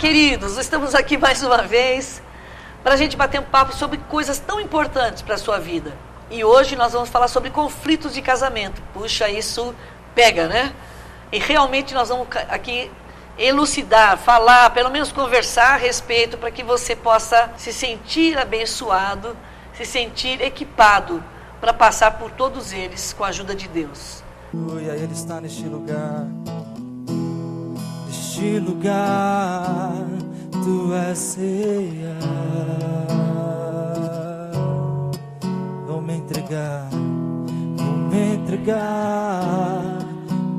queridos, estamos aqui mais uma vez para a gente bater um papo sobre coisas tão importantes para a sua vida. E hoje nós vamos falar sobre conflitos de casamento. Puxa, isso pega, né? E realmente nós vamos aqui elucidar, falar, pelo menos conversar a respeito para que você possa se sentir abençoado, se sentir equipado para passar por todos eles com a ajuda de Deus. Aleluia, Ele está neste lugar. Neste lugar, Tu és ceia. Vou me entregar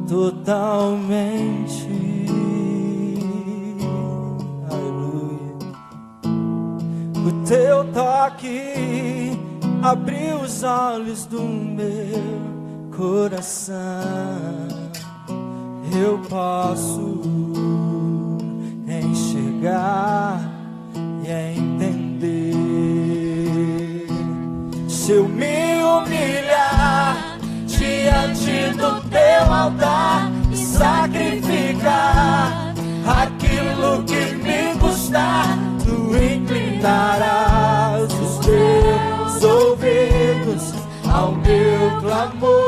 totalmente. Aleluia. O Teu toque abriu os olhos do meu coração, eu posso enxergar e entender. Se eu me humilhar diante do teu altar e sacrificar aquilo que me custar, tu inclinarás os teus ouvidos ao meu clamor.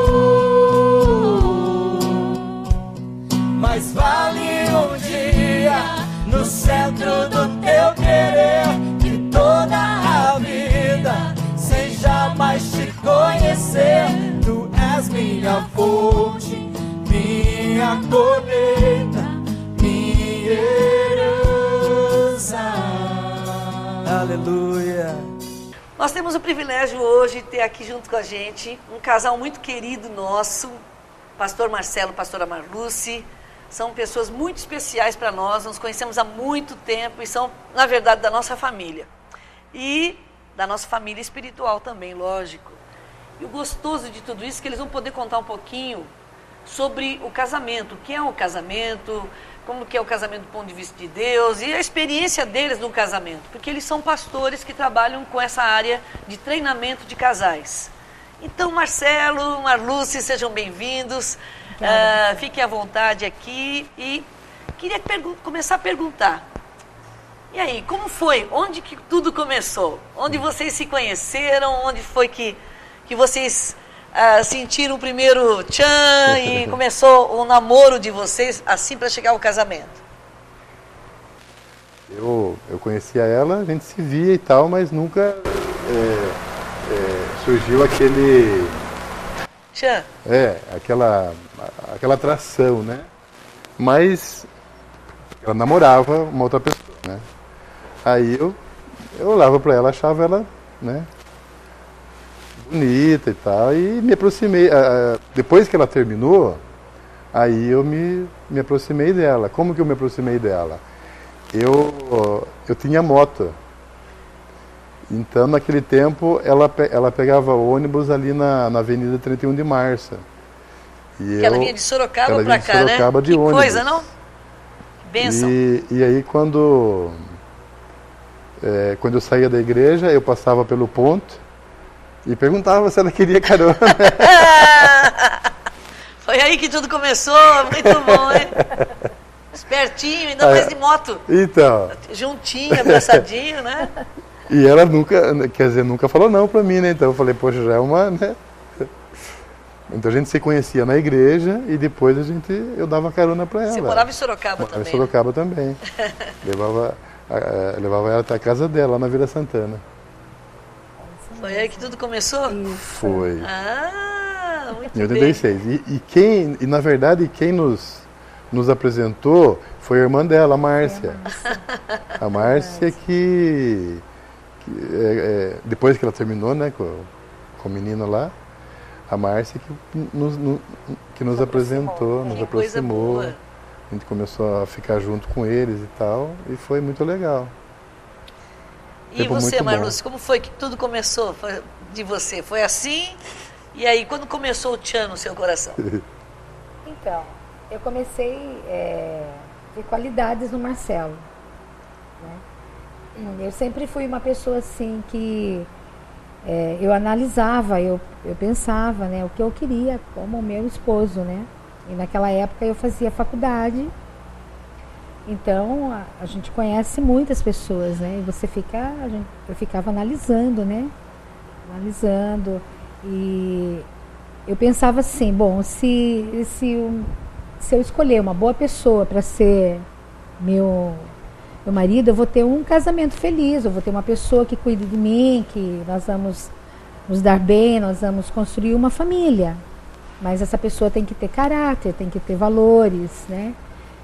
Mas vale um dia no centro do teu querer que toda a vida sem jamais te conhecer. Tu és minha fonte, minha colheita, minha herança. Aleluia. Nós temos o privilégio hoje de ter aqui junto com a gente um casal muito querido nosso, pastor Marcelo, pastora Marluce. São pessoas muito especiais para nós, nos conhecemos há muito tempo e são, na verdade, da nossa família. E da nossa família espiritual também, lógico. E o gostoso de tudo isso é que eles vão poder contar um pouquinho sobre o casamento, o que é um casamento, como que é o casamento do ponto de vista de Deus e a experiência deles no casamento, porque eles são pastores que trabalham com essa área de treinamento de casais. Então, Marcelo, Marluce, sejam bem-vindos, fiquem à vontade aqui e queria começar a perguntar, e aí, como foi? Onde que tudo começou? Onde vocês se conheceram? Onde foi que vocês sentiram o primeiro tchan e começou o namoro de vocês assim para chegar ao casamento? Eu conhecia ela, a gente se via e tal, mas nunca surgiu aquele... Tchan? Aquela atração, né? Mas ela namorava uma outra pessoa, né? Aí eu olhava para ela, achava ela, né, bonita e tal, e me aproximei. Depois que ela terminou, aí eu me aproximei dela. Como que eu me aproximei dela? Eu tinha moto. Então, naquele tempo, ela pegava ônibus ali na Avenida 31 de Março. Que ela vinha de Sorocaba para cá, Sorocaba, né? De que ônibus. Coisa, não? Bênção. E aí, quando eu saía da igreja, eu passava pelo ponto e perguntava se ela queria carona. Foi aí que tudo começou, muito bom, hein? Espertinho, ainda mais de moto. Então. Juntinho, abraçadinho, né? E ela nunca falou não pra mim, né? Então eu falei, poxa, já é uma, né? Então a gente se conhecia na igreja e depois eu dava carona pra ela. Você morava em Sorocaba também? Em Sorocaba também. Levava ela até a casa dela, lá na Vila Santana. Foi aí que tudo começou? Foi. Muito em 86. Bem. E na verdade, quem nos apresentou foi a irmã dela, a Márcia. A Márcia que depois que ela terminou, né, com o menino lá, a Márcia que nos apresentou, nos aproximou. A gente começou a ficar junto com eles e tal, e foi muito legal. E você, Marluce, como foi que tudo começou de você? Foi assim? E aí, quando começou o tchan no seu coração? Então, eu comecei a ver qualidades no Marcelo, né? Eu sempre fui uma pessoa assim que eu analisava, eu pensava, né, o que eu queria como meu esposo, né? E naquela época eu fazia faculdade Então, a gente conhece muitas pessoas, né? E você fica, eu ficava analisando, né? Analisando. E eu pensava assim, bom, se eu escolher uma boa pessoa para ser meu marido, eu vou ter um casamento feliz, eu vou ter uma pessoa que cuide de mim, que nós vamos nos dar bem, nós vamos construir uma família. Mas essa pessoa tem que ter caráter, tem que ter valores, né?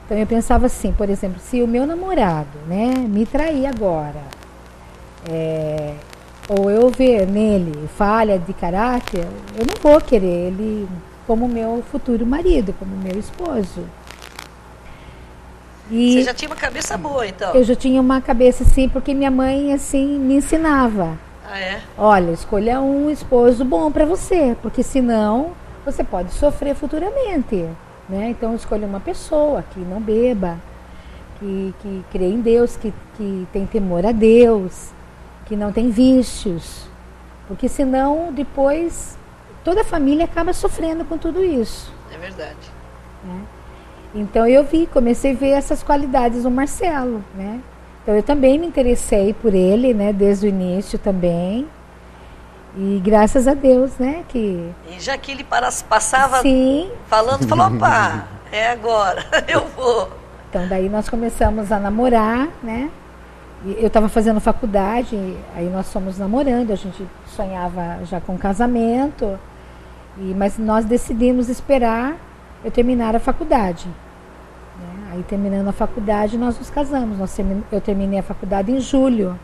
Então eu pensava assim, por exemplo, se o meu namorado, né, me trair agora, ou eu ver nele falha de caráter, eu não vou querer ele como meu futuro marido, como meu esposo. E você já tinha uma cabeça boa, então? eu já tinha uma cabeça assim, porque minha mãe assim me ensinava. Ah, é? Olha, escolha um esposo bom para você, porque senão você pode sofrer futuramente, né? Então escolha uma pessoa que não beba, que crê em Deus, que tem temor a Deus, que não tem vícios, porque senão depois toda a família acaba sofrendo com tudo isso. É verdade. Né? Então eu comecei a ver essas qualidades no Marcelo, né? Então eu também me interessei por ele, né? Desde o início também. E graças a Deus, né? Que E já que ele passava sim. falando, falou, opa, é agora, eu vou. Então daí nós começamos a namorar, né? E eu estava fazendo faculdade, aí nós fomos namorando, a gente sonhava já com casamento, mas nós decidimos esperar eu terminar a faculdade. Né? Aí terminando a faculdade nós nos casamos. Eu terminei a faculdade em julho.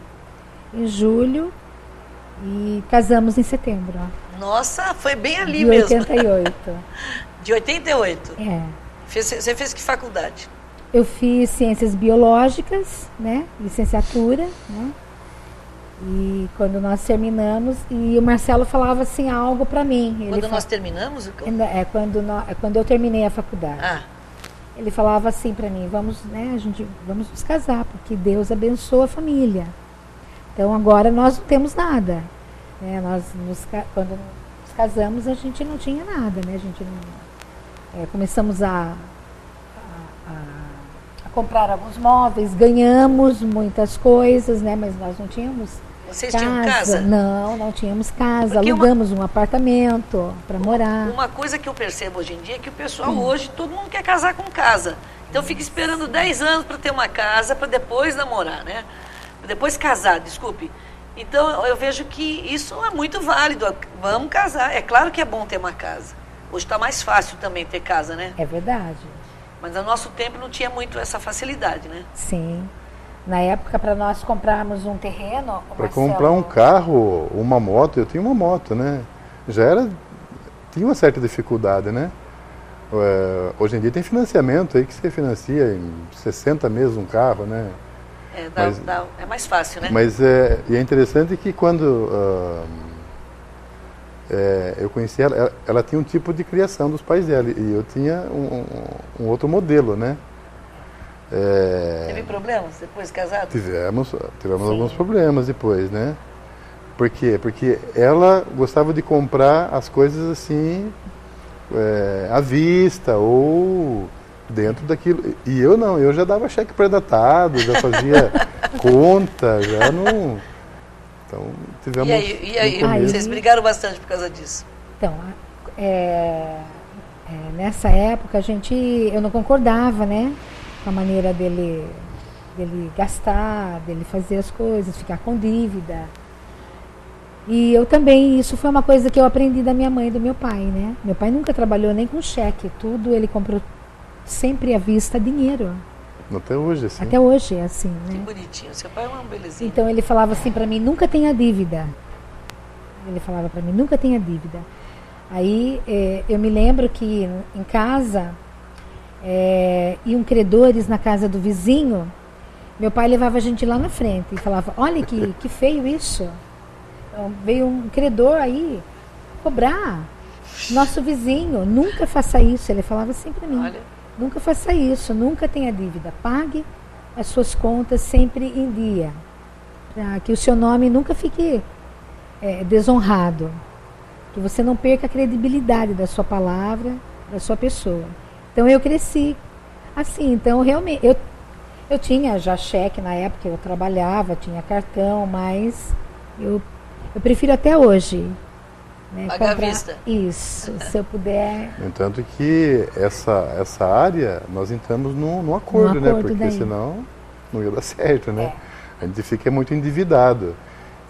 E casamos em setembro. Ó. Nossa, foi bem ali de mesmo. 88. De 88. É. Você fez que faculdade? Eu fiz ciências biológicas, né? Licenciatura, né? E quando nós terminamos, e o Marcelo falava assim algo para mim. Quando nós terminamos? Quando eu terminei a faculdade. Ah. Ele falava assim para mim, vamos nos casar, porque Deus abençoa a família. Então agora nós não temos nada. Né? Quando nos casamos, a gente não tinha nada, né? A gente não, começamos a comprar alguns móveis, ganhamos muitas coisas, né? Mas nós não tínhamos Vocês tinham casa? Não tínhamos casa. Porque alugamos um apartamento para morar. Uma coisa que eu percebo hoje em dia é que o pessoal hoje, todo mundo quer casar com casa. Então fica esperando 10 anos para ter uma casa, para depois namorar, né? Depois casar, desculpe. Então eu vejo que isso é muito válido. Vamos casar. É claro que é bom ter uma casa. Hoje está mais fácil também ter casa, né? É verdade. Mas no nosso tempo não tinha muito essa facilidade, né? Sim. Na época, para nós comprarmos um terreno... Para comprar um carro, uma moto, eu tinha uma moto, né? Tinha uma certa dificuldade, né? Hoje em dia tem financiamento aí que você financia em 60 meses um carro, né? É mais fácil, né? Mas é interessante que quando eu conheci ela tinha um tipo de criação dos pais dela e eu tinha um outro modelo, né? Teve problemas depois de casado? Tivemos alguns problemas depois, né? Por quê? Porque ela gostava de comprar as coisas assim à vista ou dentro daquilo. E eu não, eu já dava cheque pré-datado, já fazia conta, já não... Então, tivemos... E aí, vocês brigaram bastante por causa disso? Então, nessa época eu não concordava, né? Com a maneira dele gastar, dele fazer as coisas, ficar com dívida. E eu também, isso foi uma coisa que eu aprendi da minha mãe e do meu pai, né? Meu pai nunca trabalhou nem com cheque, tudo ele comprou sempre à vista, dinheiro. Até hoje, assim. Até hoje é assim, né? Que bonitinho, seu pai é uma belezinha. Então ele falava assim pra mim, nunca tenha dívida. Ele falava pra mim, nunca tenha dívida. Aí eu me lembro que em casa, iam credores na casa do vizinho, meu pai levava a gente lá na frente e falava, olha que feio isso. Então, veio um credor aí cobrar nosso vizinho, nunca faça isso. Ele falava assim pra mim. Olha. Nunca faça isso, nunca tenha dívida. Pague as suas contas sempre em dia. Para que o seu nome nunca fique desonrado. Que você não perca a credibilidade da sua palavra, da sua pessoa. Então eu cresci assim. Então realmente, Eu tinha já cheque na época, eu trabalhava, tinha cartão, mas eu prefiro até hoje, né, pagar à comprar. vista. Isso, se eu puder. No entanto que essa área, nós entramos num acordo, né? acordo Porque daí. senão não ia dar certo, né? A gente fica muito endividado.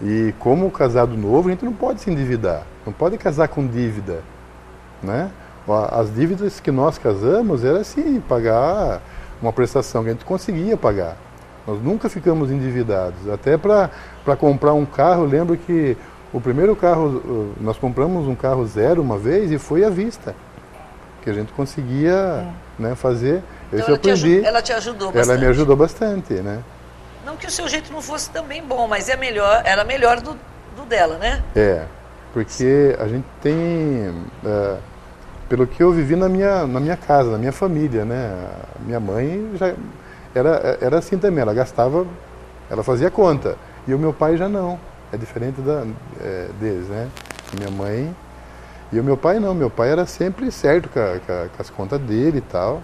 E como casado novo, a gente não pode se endividar. Não pode casar com dívida, né? As dívidas que nós casamos era assim, pagar uma prestação que a gente conseguia pagar. Nós nunca ficamos endividados. Até para comprar um carro, eu lembro que o primeiro carro, nós compramos um carro zero uma vez e foi à vista. Que a gente conseguia né, fazer. Então Isso eu aprendi. ela te ajudou bastante. Ela me ajudou bastante, né? Não que o seu jeito não fosse também bom, mas era melhor do dela, né? Porque a gente tem, pelo que eu vivi na minha casa, na minha família, né? A minha mãe já era assim também, ela gastava, ela fazia conta. E o meu pai já não, é diferente deles, né? Minha mãe, e o meu pai não, meu pai era sempre certo com as contas dele e tal.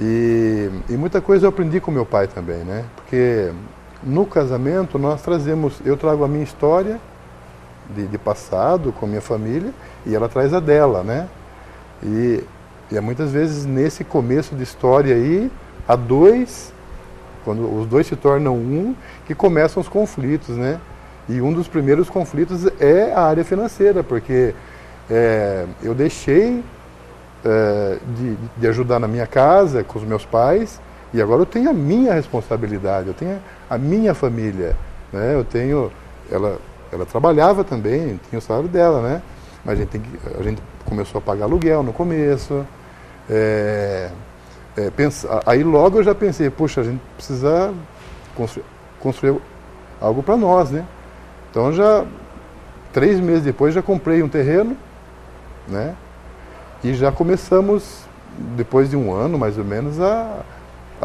E muita coisa eu aprendi com meu pai também, né? Porque no casamento eu trago a minha história de passado com a minha família e ela traz a dela, né? E muitas vezes nesse começo de história aí, quando os dois se tornam um, que começam os conflitos, né? E um dos primeiros conflitos é a área financeira, porque eu deixei de ajudar na minha casa, com os meus pais, e agora eu tenho a minha responsabilidade, eu tenho a minha família, né? Ela trabalhava também, tinha o salário dela, né? Mas a gente começou a pagar aluguel no começo, aí logo eu já pensei, puxa, a gente precisa construir algo para nós, né? Então 3 meses depois já comprei um terreno, né? E já começamos, depois de 1 ano mais ou menos, a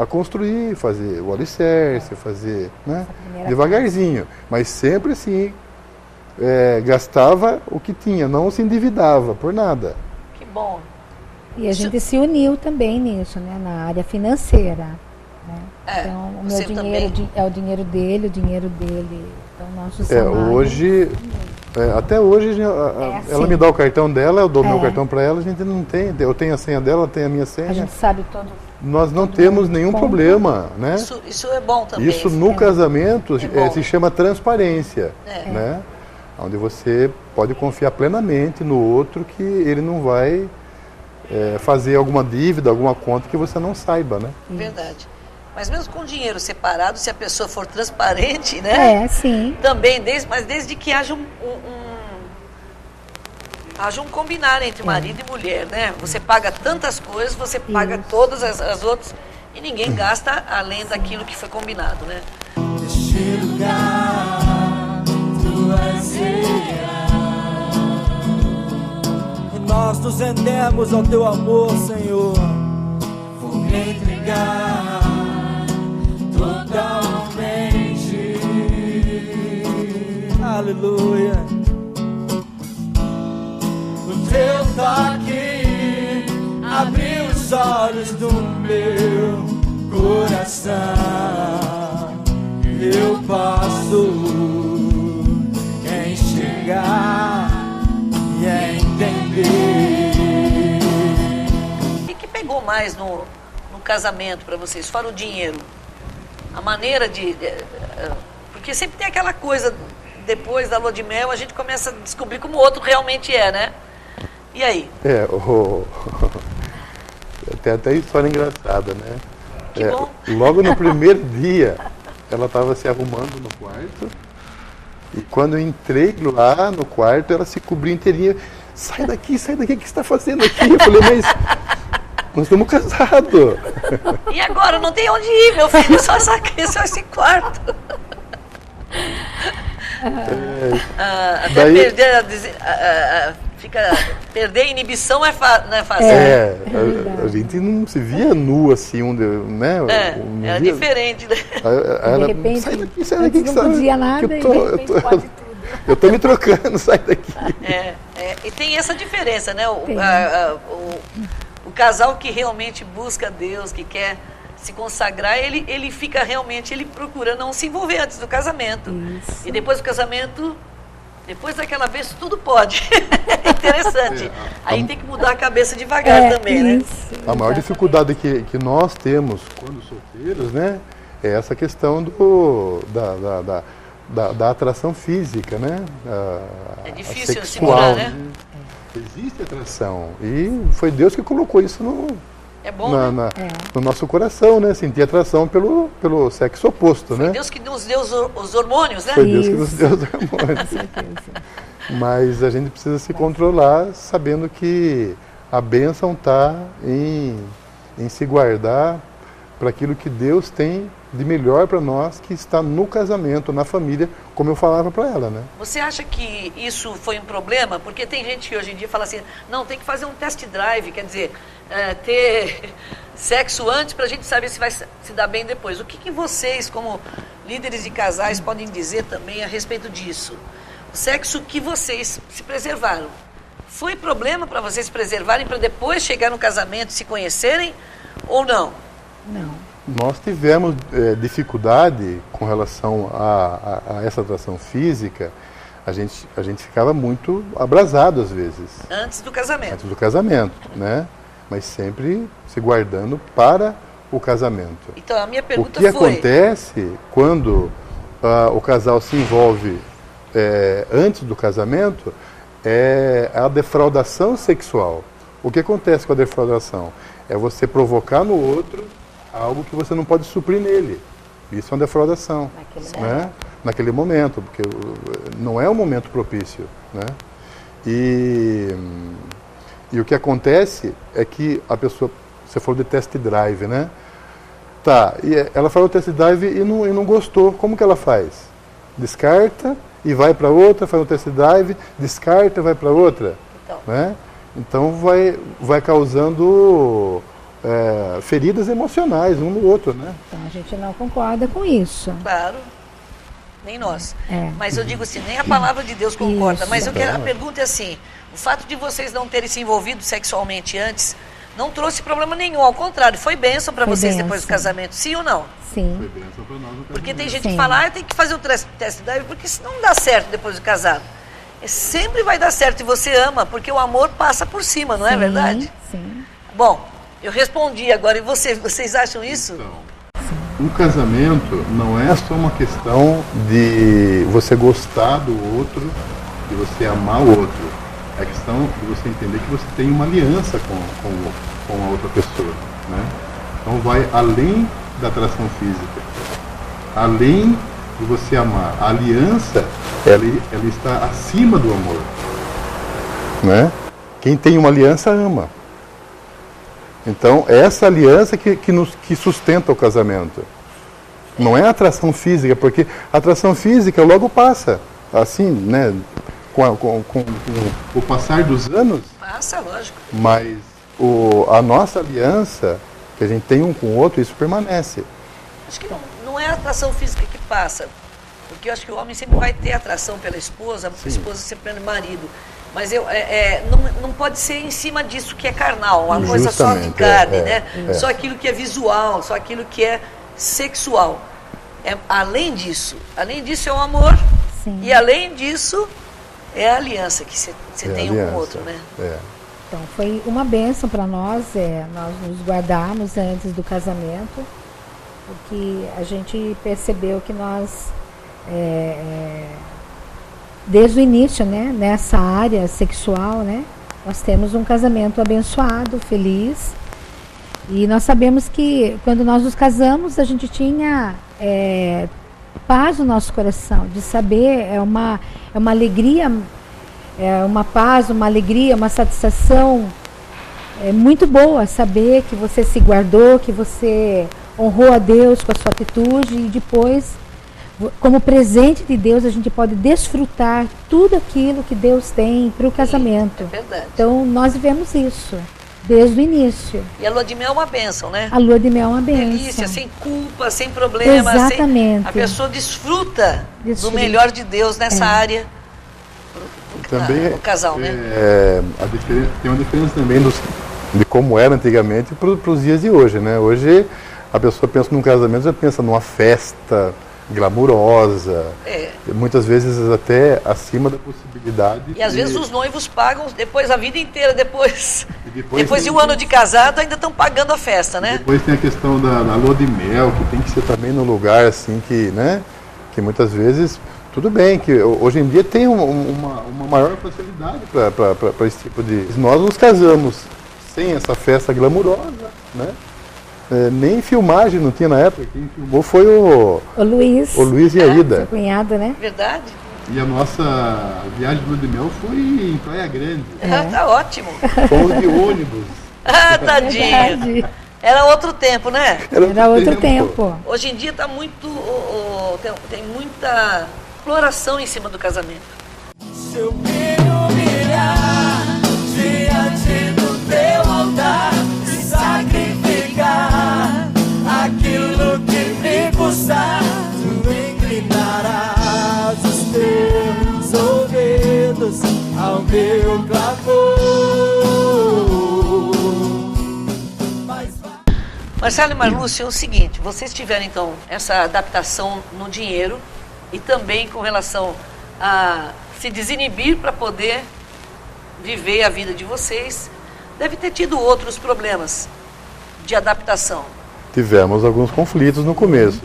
construir, fazer o alicerce, fazer, né? Devagarzinho, mas sempre assim, gastava o que tinha, não se endividava por nada. Que bom. E a gente se uniu também nisso, né? Na área financeira. Né? Então, o meu dinheiro é o dinheiro dele, então nosso salário. Hoje, até hoje, ela me dá o cartão dela, eu dou meu cartão para ela, a gente não tem, eu tenho a senha dela, ela tem a minha senha. A gente sabe todo. Nós não temos nenhum problema, né? Isso é bom também. Isso no casamento se chama transparência, né? Onde você pode confiar plenamente no outro que ele não vai fazer alguma dívida, alguma conta que você não saiba, né? Verdade. Mas mesmo com dinheiro separado, se a pessoa for transparente, né? Sim. Também, desde que haja haja um combinar entre marido e mulher, né? Você paga tantas coisas, você paga todas as outras e ninguém gasta além daquilo que foi combinado, né? Este lugar, tu és e nós nos rendemos ao teu amor, Senhor. Vou me entregar totalmente. Aleluia. O teu toque abriu os olhos do meu coração. Eu posso enxergar e entender. O que pegou mais no casamento para vocês? Fora o dinheiro. A maneira porque sempre tem aquela coisa, depois da lua de mel, a gente começa a descobrir como o outro realmente é, né? E aí? Tem até história engraçada, né? Que bom. Logo no primeiro dia, ela estava se arrumando no quarto, e quando eu entrei lá no quarto, ela se cobriu inteirinha. Sai daqui, o que você está fazendo aqui? Eu falei, mas nós estamos casados. E agora? Não tem onde ir, meu filho, só esse quarto. Até perder a inibição não é fácil. A gente não se via nu assim, né? Era diferente, né? De repente, sai daqui que não podia nada e de repente pode tudo. Eu tô me trocando, sai daqui. E tem essa diferença, né? O casal que realmente busca Deus, que quer se consagrar, ele fica realmente, ele procura não se envolver antes do casamento. Isso. E depois do casamento, depois daquela vez, tudo pode. É interessante. Aí tem que mudar a cabeça devagar também, né? A maior dificuldade que nós temos quando solteiros, né, é essa questão da atração física, né? É difícil a segurar, né? Existe atração. E foi Deus que colocou isso É bom, no nosso coração, né? Sentir atração pelo sexo oposto, né? Foi Deus que nos deu os hormônios, né? Foi Deus que nos deu os hormônios. Mas a gente precisa se controlar sabendo que a bênção está em se guardar para aquilo que Deus tem de melhor para nós, que está no casamento, na família, como eu falava para ela, né? Você acha que isso foi um problema? Porque tem gente que hoje em dia fala assim, não, tem que fazer um test drive, quer dizer, ter sexo antes para a gente saber se vai se dar bem depois. O que vocês, como líderes de casais, podem dizer também a respeito disso? O sexo que vocês se preservaram, foi problema para vocês preservarem para depois chegar no casamento, se conhecerem ou não? Não. Nós tivemos dificuldade com relação a essa atração física. A gente ficava muito abrasado às vezes. Antes do casamento. Antes do casamento, né? Mas sempre se guardando para o casamento. Então, a minha pergunta foi... O que acontece quando o casal se envolve antes do casamento é a defraudação sexual. O que acontece com a defraudação? É você provocar no outro algo que você não pode suprir nele. Isso é uma defraudação. Naquele momento, porque não é um momento propício, né? E o que acontece é que a pessoa, você falou de test drive, né? Tá, e ela falou test drive e não gostou. Como que ela faz? Descarta e vai para outra, faz o test drive, descarta e vai para outra. Né? Então vai causando feridas emocionais um no outro, né? Então a gente não concorda com isso. Claro, nem nós. Mas eu digo assim, nem a palavra de Deus concorda. Isso. Mas a pergunta é assim, o fato de vocês não terem se envolvido sexualmente antes não trouxe problema nenhum, ao contrário, foi bênção para vocês depois do casamento, sim ou não? Sim. Foi bênção para nós. Porque tem gente que fala, tem que fazer o test drive, porque isso não dá certo depois do casado. Sempre vai dar certo e você ama, porque o amor passa por cima, não é verdade? Sim. Bom, eu respondi agora, e vocês acham isso? Então, um casamento não é só uma questão de você gostar do outro, de você amar o outro. É a questão de você entender que você tem uma aliança com a outra pessoa, né? Então vai além da atração física, além de você amar. A aliança, ela está acima do amor, né? Quem tem uma aliança ama. Então, é essa aliança que sustenta o casamento. Não é a atração física, porque a atração física logo passa. Assim, né? Com o passar dos anos. Passa, lógico. Mas a nossa aliança, que a gente tem um com o outro, isso permanece. Acho que não é a atração física que passa. Porque eu acho que o homem sempre vai ter atração pela esposa, a esposa sempre pelo marido. Mas não pode ser em cima disso que é carnal, uma coisa só de carne, né? Só aquilo que é visual, só aquilo que é sexual. Além disso é o amor. Sim. E além disso, é a aliança que você tem um com o outro, né? Então foi uma bênção para nós, nós nos guardarmos antes do casamento, porque a gente percebeu que nós... desde o início, né, nessa área sexual, né, nós temos um casamento abençoado, feliz, e nós sabemos que quando nós nos casamos a gente tinha paz no nosso coração, de saber, é uma alegria, uma paz, uma alegria, uma satisfação muito boa saber que você se guardou, que você honrou a Deus com a sua atitude e depois, como presente de Deus, a gente pode desfrutar tudo aquilo que Deus tem para o casamento. É verdade. Então, nós vivemos isso desde o início. E a lua de mel é uma bênção, né? A lua de mel é uma bênção. Delícia, sem culpa, sem problema. Exatamente. A pessoa desfruta do melhor de Deus nessa área. Também o casal, né? Tem uma diferença também de como era antigamente para os dias de hoje, né? Hoje a pessoa pensa num casamento, já pensa numa festa glamurosa, muitas vezes até acima da possibilidade. E às vezes os noivos pagam depois a vida inteira, depois de um ano de casado, ainda estão pagando a festa, né? Depois tem a questão da lua de mel, que tem que ser também no lugar assim que, né, que muitas vezes, tudo bem, que hoje em dia tem uma maior facilidade para esse tipo de... Nós nos casamos sem essa festa glamurosa, né? Nem filmagem não tinha na época, quem filmou foi o Luiz e a Ida. Seu cunhado, né? Verdade. E a nossa viagem de lua de mel foi em Praia Grande. Tá ótimo. Fomos de ônibus. Tadinho. Verdade. Era outro tempo, né? Era outro tempo. Hoje em dia tá muito, tem muita exploração em cima do casamento. Se eu me humilhar diante do teu altar e sacrificar aquilo que me custar, tu inclinarás os teus ouvidos ao meu clamor. Marcelo e Marlúcia, é o seguinte, vocês tiveram então essa adaptação no dinheiro e também com relação a se desinibir para poder viver a vida de vocês. Deve ter tido outros problemas de adaptação. Tivemos alguns conflitos no começo.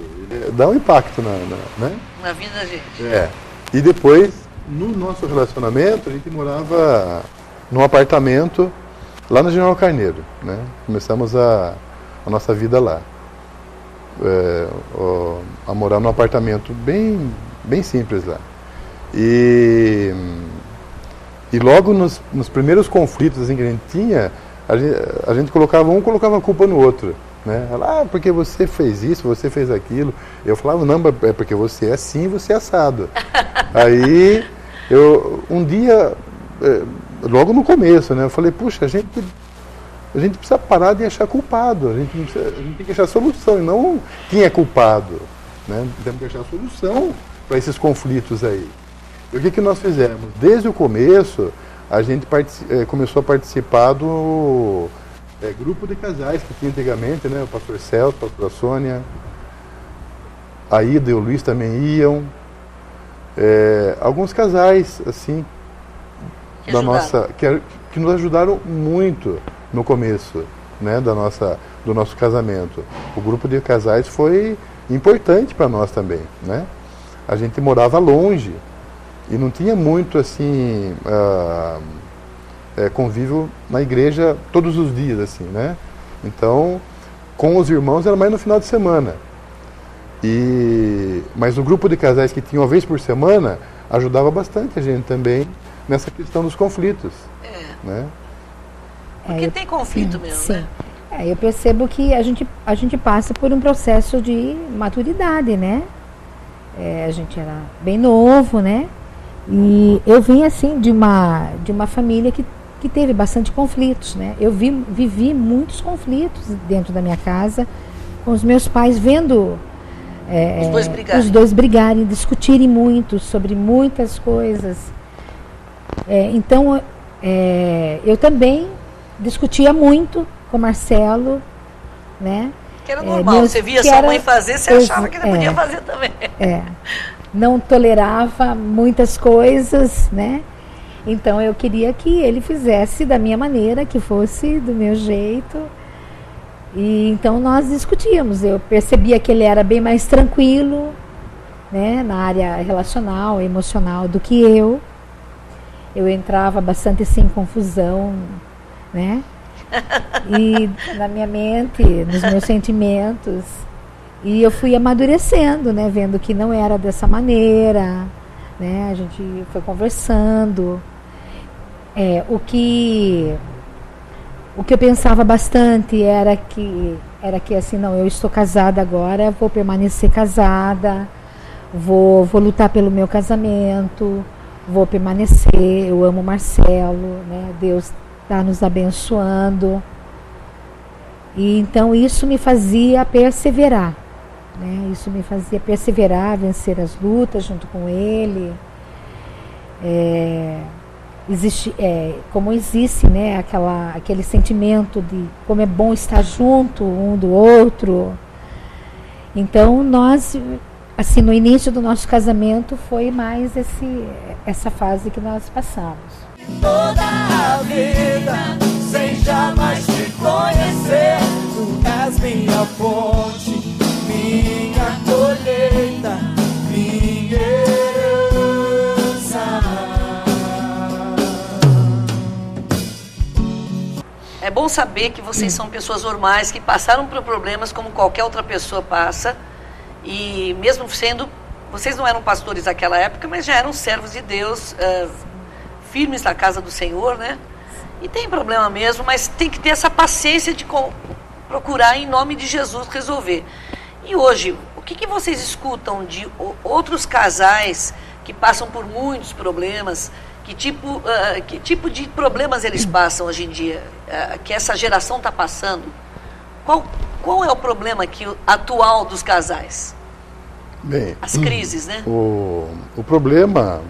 Dá um impacto Na vida da gente. E depois, no nosso relacionamento, a gente morava num apartamento lá na General Carneiro, né? Começamos a nossa vida lá. A morar num apartamento bem simples lá. E logo nos primeiros conflitos assim, que a gente tinha, a gente colocava a culpa no outro. Né? Ela, porque você fez isso, você fez aquilo. Eu falava, não, é porque você é assim, você é assado. Aí, um dia, logo no começo, né, eu falei, puxa, a gente precisa parar de achar culpado, a gente tem que achar solução, e não quem é culpado. Né? Temos que achar solução para esses conflitos aí. E o que nós fizemos? Desde o começo, a gente começou a participar do grupo de casais que tinha antigamente, né? O pastor Celso, a pastora Sônia, a Ida e o Luiz também iam. Alguns casais, assim, que nos ajudaram muito no começo, né, do nosso casamento. O grupo de casais foi importante para nós também, né? A gente morava longe e não tinha muito assim convívio na igreja todos os dias, assim, né? Então, com os irmãos era mais no final de semana. Mas o grupo de casais que tinha uma vez por semana ajudava bastante a gente também nessa questão dos conflitos, né? Porque tem conflito mesmo, sim. Né? Eu percebo que a gente passa por um processo de maturidade, né? A gente era bem novo, né? E eu vim assim de uma família que teve bastante conflitos, né? Eu vivi muitos conflitos dentro da minha casa, com os meus pais vendo os dois brigarem, discutirem muito sobre muitas coisas. Então, eu também discutia muito com o Marcelo, né? Que era normal, você via sua mãe fazer, você achava que ele podia fazer também. Não tolerava muitas coisas, né? Então eu queria que ele fizesse da minha maneira, que fosse do meu jeito. E então nós discutíamos. Eu percebia que ele era bem mais tranquilo, né, na área relacional, emocional do que eu. Eu entrava bastante assim em confusão, né? E na minha mente, nos meus sentimentos. E eu fui amadurecendo, né, vendo que não era dessa maneira, né? A gente foi conversando. O que eu pensava bastante era que assim, não, eu estou casada agora, vou permanecer casada, vou lutar pelo meu casamento, vou permanecer, eu amo o Marcelo, né? Deus está nos abençoando. E então isso me fazia perseverar, né? Isso me fazia perseverar, vencer as lutas junto com ele. Como existe, né, aquele sentimento de como é bom estar junto um do outro, Então nós, assim, no início do nosso casamento foi mais essa fase que nós passamos. Toda a vida, sem jamais te conhecer, tu és minha fonte, minha colheita, minha herança. É bom saber que vocês são pessoas normais, que passaram por problemas como qualquer outra pessoa passa. E mesmo sendo, vocês não eram pastores naquela época, mas já eram servos de Deus, firmes na casa do Senhor, né? E tem problema mesmo, mas tem que ter essa paciência de procurar em nome de Jesus resolver. E hoje, o que vocês escutam de outros casais que passam por muitos problemas? Que tipo de problemas eles passam hoje em dia? Que essa geração está passando? Qual é o problema atual dos casais? Bem, as crises, né? O problema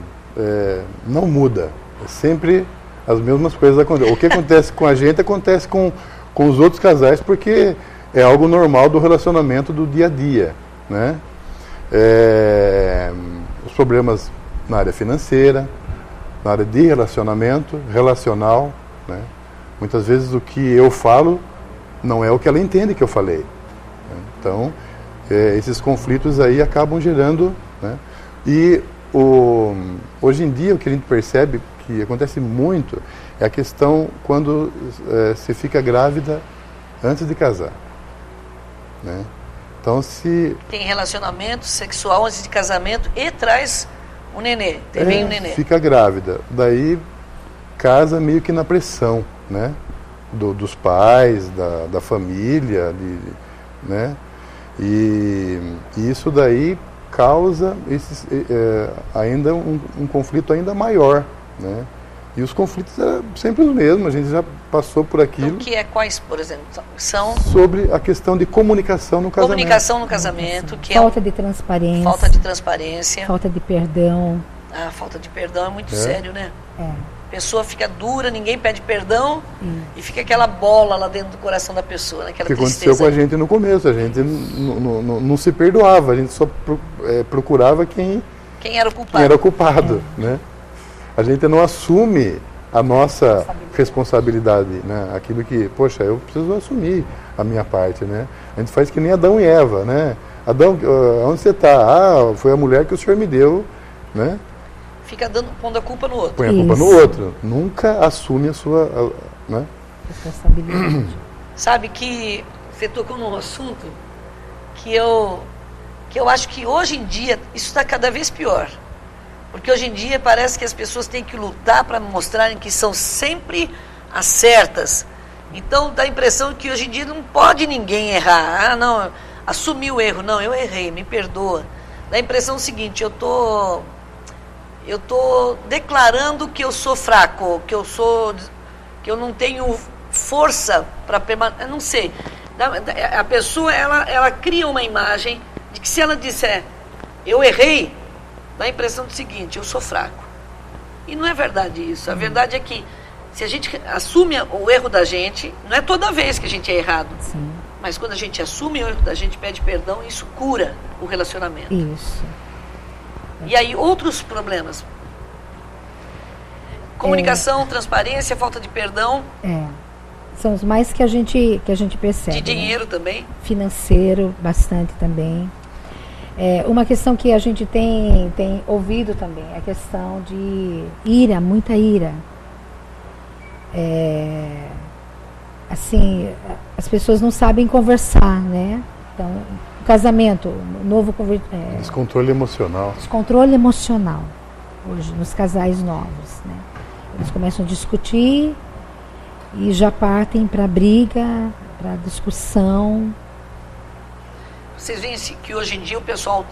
não muda. É sempre as mesmas coisas acontecem. O que acontece com a gente acontece com os outros casais, porque é algo normal do relacionamento do dia a dia, né? Os problemas na área financeira, na área de relacional, né? Muitas vezes o que eu falo não é o que ela entende que eu falei, né? Então, esses conflitos aí acabam gerando, né? E hoje em dia o que a gente percebe que acontece muito é a questão quando se fica grávida antes de casar, né? Então, se tem relacionamento sexual antes de casamento e traz um nenê, vem um nenê. Fica grávida, daí casa meio que na pressão, né? Dos pais, da família, né? E isso daí causa ainda um conflito ainda maior, né? E os conflitos eram sempre os mesmos, a gente já passou por aquilo. Então, quais, por exemplo, são? Sobre a questão de comunicação no casamento. Comunicação no casamento, que falta de transparência. Falta de transparência. Falta de perdão. A falta de perdão é muito sério, né? A pessoa fica dura, ninguém pede perdão e fica aquela bola lá dentro do coração da pessoa, né? Aquela que aconteceu com a gente no começo, a gente não se perdoava, a gente só procurava quem era o culpado. Quem era o culpado, né? A gente não assume a nossa responsabilidade, né? Aquilo que, poxa, eu preciso assumir a minha parte, né? A gente faz que nem Adão e Eva, né? Adão, onde você está? Ah, foi a mulher que o Senhor me deu, né? Fica pondo a culpa no outro. Põe a culpa no outro. Nunca assume a sua, né? Responsabilidade. Sabe que você tocou num assunto que eu acho que hoje em dia isso está cada vez pior. Porque hoje em dia parece que as pessoas têm que lutar para mostrarem que são sempre as certas. Então dá a impressão que hoje em dia não pode ninguém errar. Ah, não, assumi o erro. Não, eu errei, me perdoa. Dá a impressão seguinte, eu tô declarando que eu sou fraco, que eu não tenho força para permanecer. Não sei. A pessoa, ela cria uma imagem de que se ela disser, eu errei, dá a impressão do seguinte, eu sou fraco. E não é verdade isso. A verdade é que se a gente assume o erro da gente, não é toda vez que a gente é errado. Sim. Mas quando a gente assume o erro da gente, pede perdão, isso cura o relacionamento. Isso. E aí, outros problemas. Comunicação, transparência, falta de perdão. São os mais que a gente percebe. De dinheiro, né? Também. Financeiro, bastante também. Uma questão que a gente tem ouvido também é a questão de ira, muita ira. Assim, as pessoas não sabem conversar, né? Então, o casamento, novo descontrole emocional. Descontrole emocional, hoje, nos casais novos, né? Eles começam a discutir e já partem para briga, para discussão. Vocês veem que hoje em dia o pessoal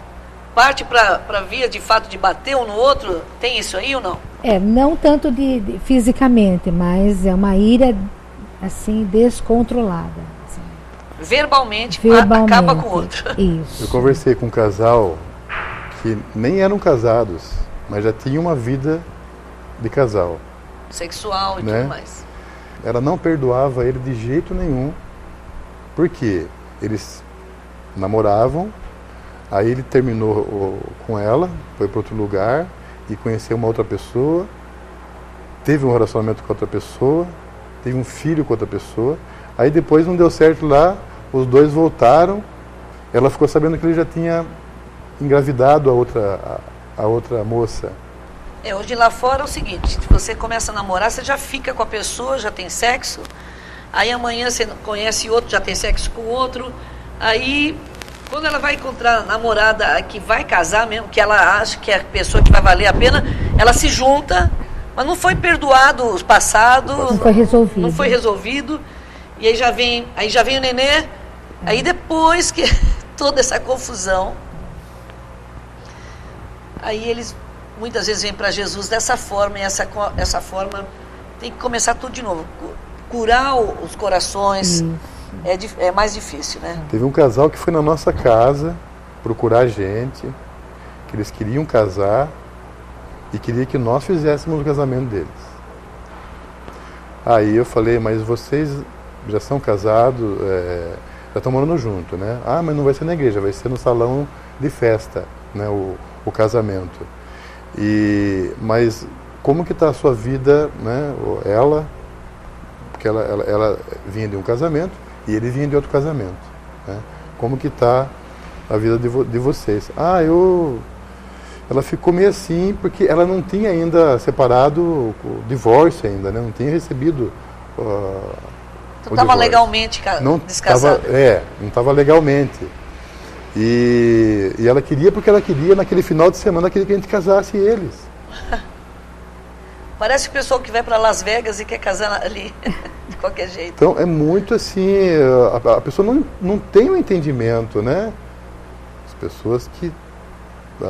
parte para via de fato de bater um no outro? Tem isso aí ou não? Não tanto fisicamente, mas é uma ira assim descontrolada. Assim. Verbalmente acaba com o outro. Isso. Eu conversei com um casal que nem eram casados, mas já tinha uma vida de casal. Sexual e né? tudo mais. Ela não perdoava ele de jeito nenhum, porque eles namoravam, aí ele terminou com ela, foi para outro lugar e conheceu uma outra pessoa, teve um relacionamento com outra pessoa, teve um filho com outra pessoa, aí depois não deu certo lá, os dois voltaram, ela ficou sabendo que ele já tinha engravidado a outra moça. Hoje lá fora é o seguinte, se você começa a namorar, você já fica com a pessoa, já tem sexo, aí amanhã você conhece outro, já tem sexo com outro, aí quando ela vai encontrar a namorada que vai casar mesmo, que ela acha que é a pessoa que vai valer a pena, ela se junta, mas não foi perdoado o passado, não foi resolvido, e aí já vem o nenê, aí depois que toda essa confusão, aí eles muitas vezes vêm para Jesus dessa forma, e essa forma tem que começar tudo de novo. Curar os corações é mais difícil, né? Teve um casal que foi na nossa casa procurar a gente, que eles queriam casar e queria que nós fizéssemos o casamento deles. Aí eu falei, mas vocês já são casados, já estão morando junto, né? Ah, mas não vai ser na igreja, vai ser no salão de festa, né? O casamento. Mas como que está a sua vida, né? Ela, porque ela vinha de um casamento e ele vinha de outro casamento, né? Como que está a vida de vocês? Ela ficou meio assim porque ela não tinha ainda separado o divórcio ainda, né? Não tinha recebido tu estava legalmente descasado? Não estava legalmente. E ela queria porque ela queria, naquele final de semana, ela queria que a gente casasse eles. Parece o pessoal que vai para Las Vegas e quer casar ali, de qualquer jeito. Então, é muito assim, a pessoa não tem um entendimento, né? As pessoas que,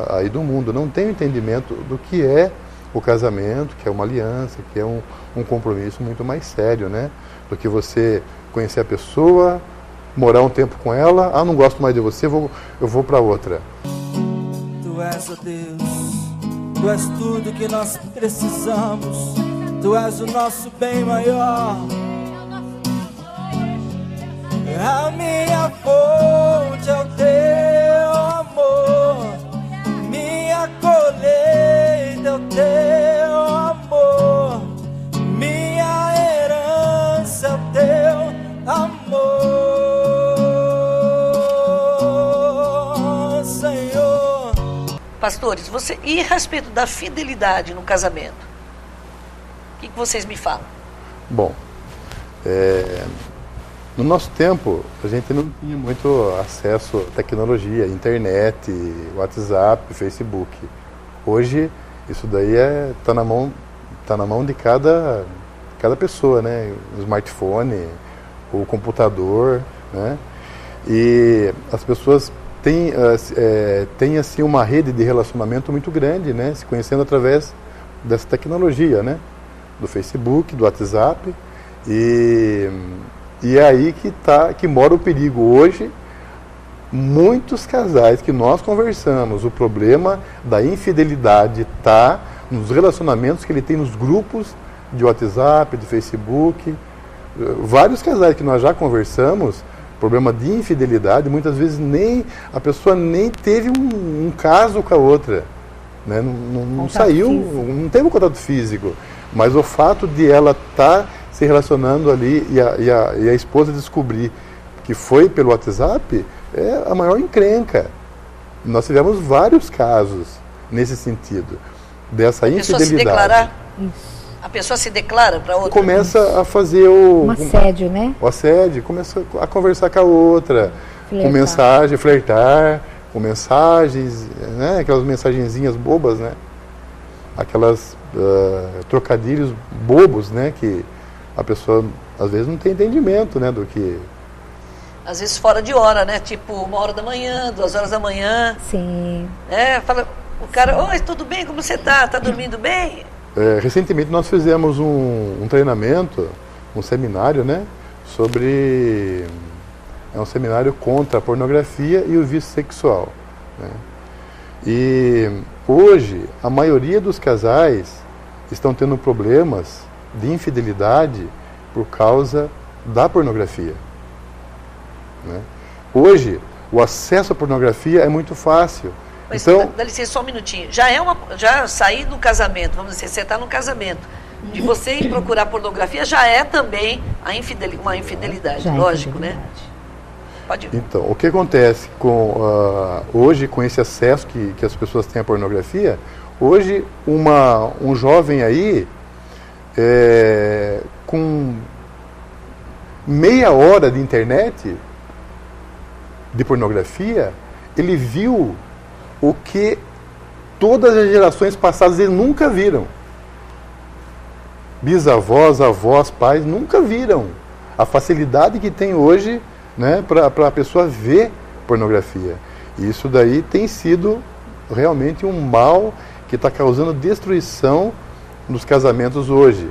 aí do mundo, não têm um entendimento do que é o casamento, que é uma aliança, que é um compromisso muito mais sério, né? Do que você conhecer a pessoa, morar um tempo com ela, não gosto mais de você, eu vou para outra. Tu és, ó Deus, Tu és tudo que nós precisamos, Tu és o nosso bem maior. A minha fonte é o Teu amor, minha colheita é o Teu amor, minha herança é o Teu amor. Pastores, e a respeito da fidelidade no casamento? O que vocês me falam? Bom, no nosso tempo, a gente não tinha muito acesso à tecnologia, internet, WhatsApp, Facebook. Hoje, isso daí tá na mão de cada pessoa, né? O smartphone, o computador, né? E as pessoas tem assim uma rede de relacionamento muito grande, né? Se conhecendo através dessa tecnologia, né? Do Facebook, do WhatsApp, e é aí que mora o perigo hoje. Muitos casais que nós conversamos, o problema da infidelidade está nos relacionamentos que ele tem nos grupos de WhatsApp, de Facebook. Vários casais que nós já conversamos, problema de infidelidade, muitas vezes a pessoa nem teve um caso com a outra, né? Não saiu, não teve um contato físico, mas o fato de ela estar se relacionando ali e a esposa descobrir que foi pelo WhatsApp é a maior encrenca. Nós tivemos vários casos nesse sentido, dessa infidelidade. Se declarar? Isso. A pessoa se declara para outra? Começa a fazer um assédio, né? O assédio, começa a conversar com a outra, com mensagem, flertar, com mensagens, né? Aquelas mensagenzinhas bobas, né? Aquelas trocadilhos bobos, né? Que a pessoa, às vezes, não tem entendimento, né? Do que... Às vezes fora de hora, né? Tipo, 1h da manhã, 2h da manhã. Sim. Fala, o cara, oi, tudo bem? Como você tá? Tá dormindo bem? Recentemente nós fizemos um treinamento, um seminário, né, sobre um seminário contra a pornografia e o vício sexual, né? E hoje a maioria dos casais estão tendo problemas de infidelidade por causa da pornografia, né? Hoje o acesso à pornografia é muito fácil. Mas Então, dá licença só um minutinho. Já sair do casamento, vamos dizer, você está no casamento, de você ir procurar pornografia já é também uma infidelidade, Já é lógico, né? infidelidade. Pode ir. então, o que acontece hoje com esse acesso que as pessoas têm à pornografia? Hoje, um jovem aí, com meia hora de internet, de pornografia, ele viu o que todas as gerações passadas ele nunca viram. Bisavós, avós, pais nunca viram a facilidade que tem hoje, né, para a pessoa ver pornografia. E isso daí tem sido realmente um mal que está causando destruição nos casamentos hoje.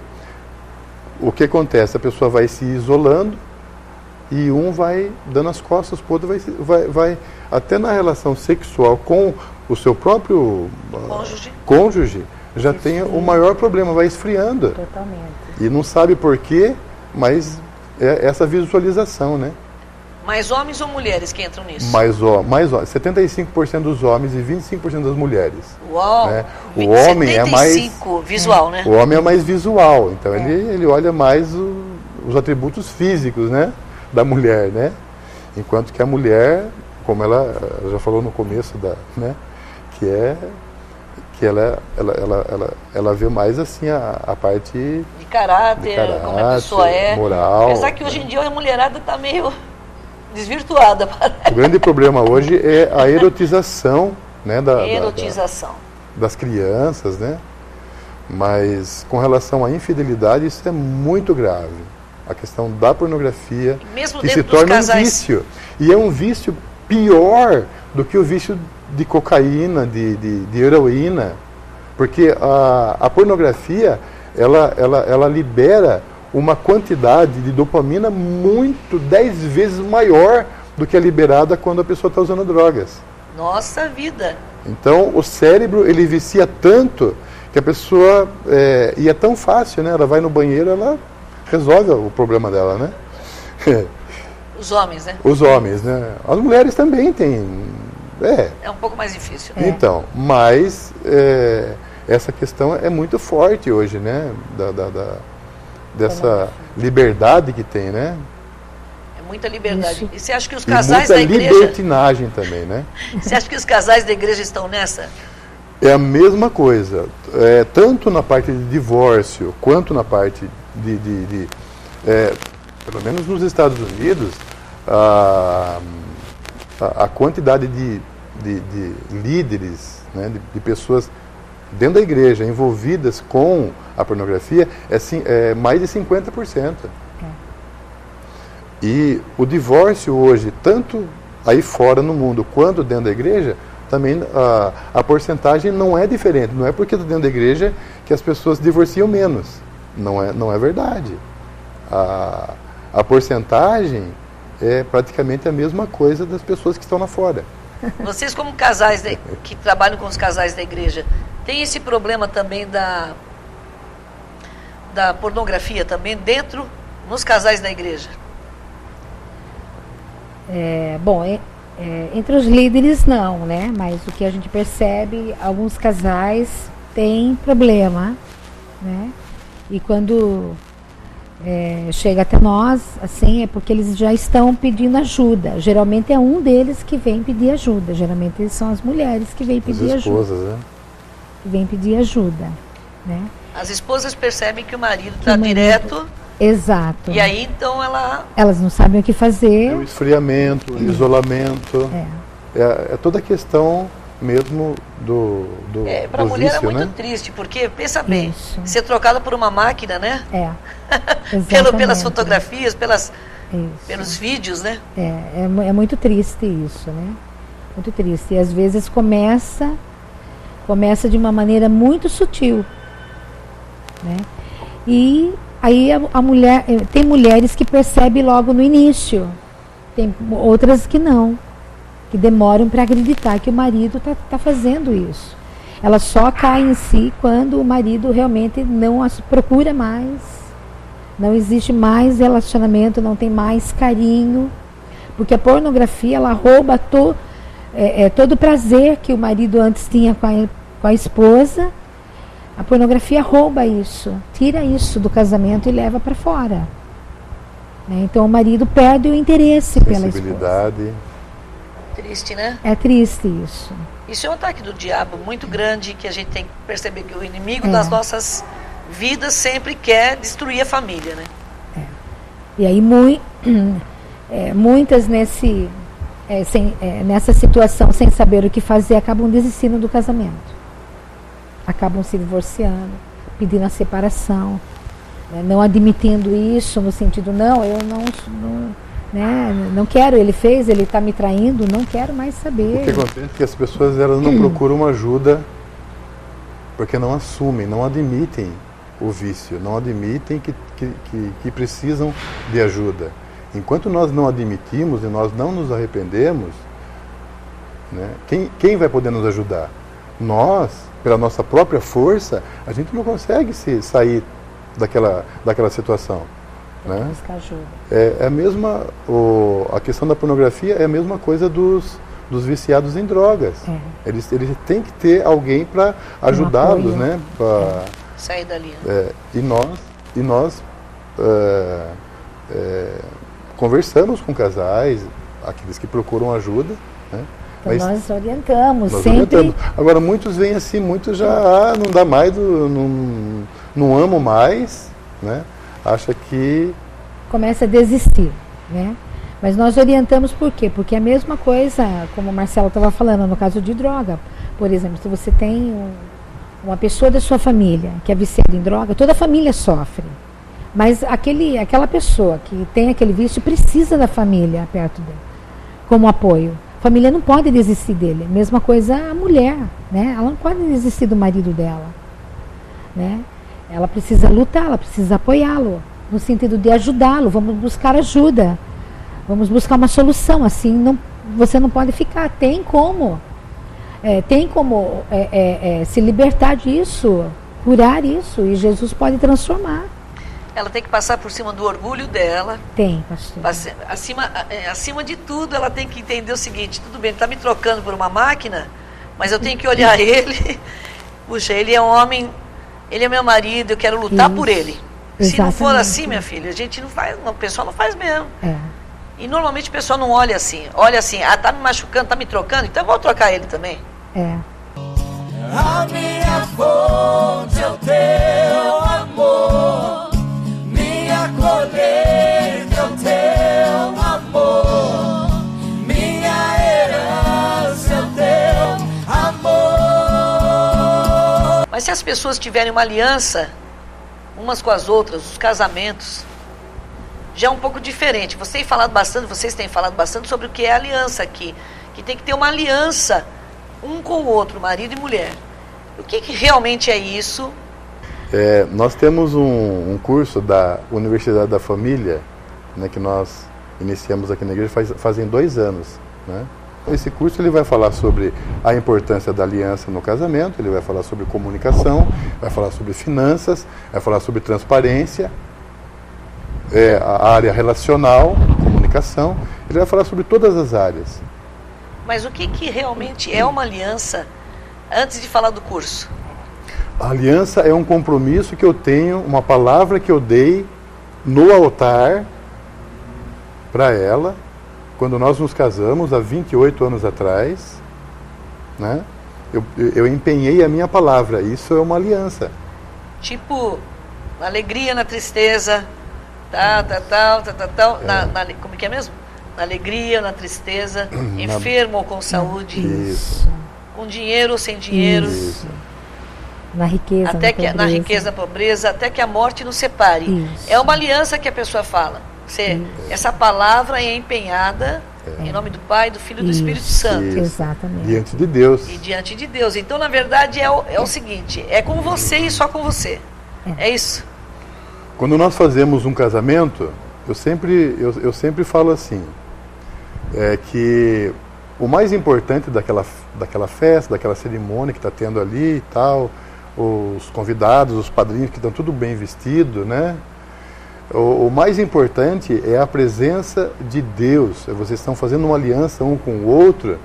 O que acontece? A pessoa vai se isolando e um vai dando as costas para o outro, vai até na relação sexual com o seu próprio cônjuge já tem o maior problema, vai esfriando. Totalmente. E não sabe por quê, mas é essa visualização, né? Mais homens ou mulheres que entram nisso? Mais 75% dos homens e 25% das mulheres. Uau! Né? O homem é mais visual, né? O homem é mais visual, então ele olha mais os atributos físicos, né, da mulher, né? Enquanto que a mulher, como ela já falou no começo né, que ela vê mais assim a parte de caráter, como a pessoa é, moral. Apesar que hoje em dia a mulherada está meio desvirtuada, parece. O grande problema hoje é a erotização, né, das crianças, né? Mas com relação à infidelidade, isso é muito grave. A questão da pornografia, mesmo que se torna um vício. E é um vício pior do que o vício de cocaína, de heroína. Porque a pornografia, ela libera uma quantidade de dopamina 10 vezes maior do que a liberada quando a pessoa está usando drogas. Nossa vida! Então, o cérebro, ele vicia tanto que a pessoa, e é tão fácil, né? Ela vai no banheiro, ela resolve o problema dela, né? Os homens, né? Os homens, né? As mulheres também têm. É um pouco mais difícil. Né? Então, mas essa questão é muito forte hoje, né? Dessa liberdade que tem, né? É muita liberdade. Isso. E você acha que os casais da muita igreja... libertinagem também, né? Você acha que os casais da igreja estão nessa? É a mesma coisa. Tanto na parte de divórcio, quanto na parte pelo menos nos Estados Unidos, a quantidade de líderes, né, de pessoas dentro da igreja envolvidas com a pornografia é mais de 50%. E o divórcio hoje, tanto aí fora no mundo quanto dentro da igreja, também a porcentagem não é diferente. Não é porque está dentro da igreja que as pessoas divorciam menos. Não é verdade. A porcentagem é praticamente a mesma coisa das pessoas que estão lá fora. Vocês, como casais que trabalham com os casais da igreja, tem esse problema também da pornografia também nos casais da igreja? Entre os líderes não, né? Mas o que a gente percebe, alguns casais têm problema, né? E quando chega até nós, assim, é porque eles já estão pedindo ajuda. Geralmente é um deles que vem pedir ajuda. Geralmente são as mulheres que vêm pedir as esposas, ajuda. Né? Que vêm pedir ajuda, né? As esposas percebem que o marido está direto. Exato. E aí, então, elas não sabem o que fazer. O esfriamento, o isolamento. É toda a questão mesmo do para a mulher vício, é muito né? triste, porque, pensa bem, Isso. ser trocada por uma máquina, né? Pelas fotografias, pelos vídeos, né? É muito triste isso, né? Muito triste. E às vezes começa de uma maneira muito sutil, né? E aí a mulher, tem mulheres que percebem logo no início, tem outras que não, que demoram para acreditar que o marido tá fazendo isso. Ela só cai em si quando o marido realmente não as procura mais, não existe mais relacionamento, não tem mais carinho, Porque a pornografia, ela rouba todo o prazer que o marido antes tinha com a esposa. A pornografia rouba isso, tira isso do casamento e leva para fora. Né? Então o marido perde o interesse pela esposa. Triste, né? É triste isso. Isso é um ataque do diabo muito grande, que a gente tem que perceber que o inimigo das nossas vidas sempre quer destruir a família, né? E aí muitas nessa situação, sem saber o que fazer, acabam desistindo do casamento. Acabam se divorciando, pedindo a separação, né? Não admitindo isso no sentido, não, eu não quero, ele está me traindo, não quero mais saber. O que acontece é que as pessoas elas não procuram ajuda porque não assumem, não admitem o vício, não admitem que precisam de ajuda. Enquanto nós não admitimos e nós não nos arrependemos, né, quem vai poder nos ajudar? Nós, pela nossa própria força, a gente não consegue sair daquela situação. Né? Buscar ajuda. É a mesma, a questão da pornografia é a mesma coisa dos viciados em drogas. Eles têm que ter alguém para ajudá-los, né? Pra sair dali. E nós conversamos com casais, aqueles que procuram ajuda, né? Então nós orientamos sempre. Agora muitos vêm assim, muitos já não dá mais, não amo mais, né? Acha que começa a desistir, né? Mas nós orientamos por quê? Porque é a mesma coisa, como o Marcelo estava falando, no caso de droga. Por exemplo, se você tem uma pessoa da sua família que é viciada em droga, toda a família sofre. Mas aquela pessoa que tem aquele vício precisa da família perto dele, como apoio. A família não pode desistir dele. Mesma coisa a mulher, né? Ela não pode desistir do marido dela, né? Ela precisa lutar, ela precisa apoiá-lo, no sentido de ajudá-lo. Vamos buscar ajuda, vamos buscar uma solução. Assim, você não pode ficar. Tem como se libertar disso, curar isso, e Jesus pode transformar. Ela tem que passar por cima do orgulho dela. Tem, pastor. Acima de tudo, ela tem que entender o seguinte: tudo bem, ele está me trocando por uma máquina, mas eu tenho que olhar ele. Puxa, ele é um homem, ele é meu marido, eu quero lutar por ele. Exatamente. Se não for assim, minha filha, a gente não faz, o pessoal não faz mesmo. E normalmente o pessoal não olha assim, tá me machucando, tá me trocando, então eu vou trocar ele também. A minha fonte é o teu amor, minha colheita é o teu amor, minha herança é o teu amor. Mas se as pessoas tiverem uma aliança umas com as outras, os casamentos, já é um pouco diferente. Vocês têm falado bastante sobre o que é aliança aqui, que tem que ter uma aliança um com o outro, marido e mulher. O que realmente é isso? Nós temos um curso da Universidade da Família, né, que nós iniciamos aqui na igreja fazem 2 anos. Né? Esse curso ele vai falar sobre a importância da aliança no casamento, ele vai falar sobre comunicação, vai falar sobre finanças, vai falar sobre transparência, a área relacional, comunicação, ele vai falar sobre todas as áreas. Mas o que realmente é uma aliança, antes de falar do curso? A aliança é um compromisso que eu tenho, uma palavra que eu dei no altar para ela, quando nós nos casamos, há 28 anos atrás, né? Eu empenhei a minha palavra, isso é uma aliança. Tipo, na alegria, na tristeza, como que é mesmo? Na alegria, na tristeza, enfermo ou com saúde, isso. Com dinheiro ou sem dinheiro, isso. Na riqueza, na riqueza, na pobreza, até que a morte nos separe. Isso. É uma aliança que a pessoa fala. Essa palavra é empenhada em nome do Pai, do Filho e do Espírito Santo. Isso. Exatamente. Diante de Deus. E diante de Deus. Então, na verdade, é o seguinte, é com você e só com você. É isso. Quando nós fazemos um casamento, eu sempre falo assim, que o mais importante daquela festa, daquela cerimônia que está tendo ali e tal, os convidados, os padrinhos que estão tudo bem vestidos, né? O mais importante é a presença de Deus. Vocês estão fazendo uma aliança um com o outro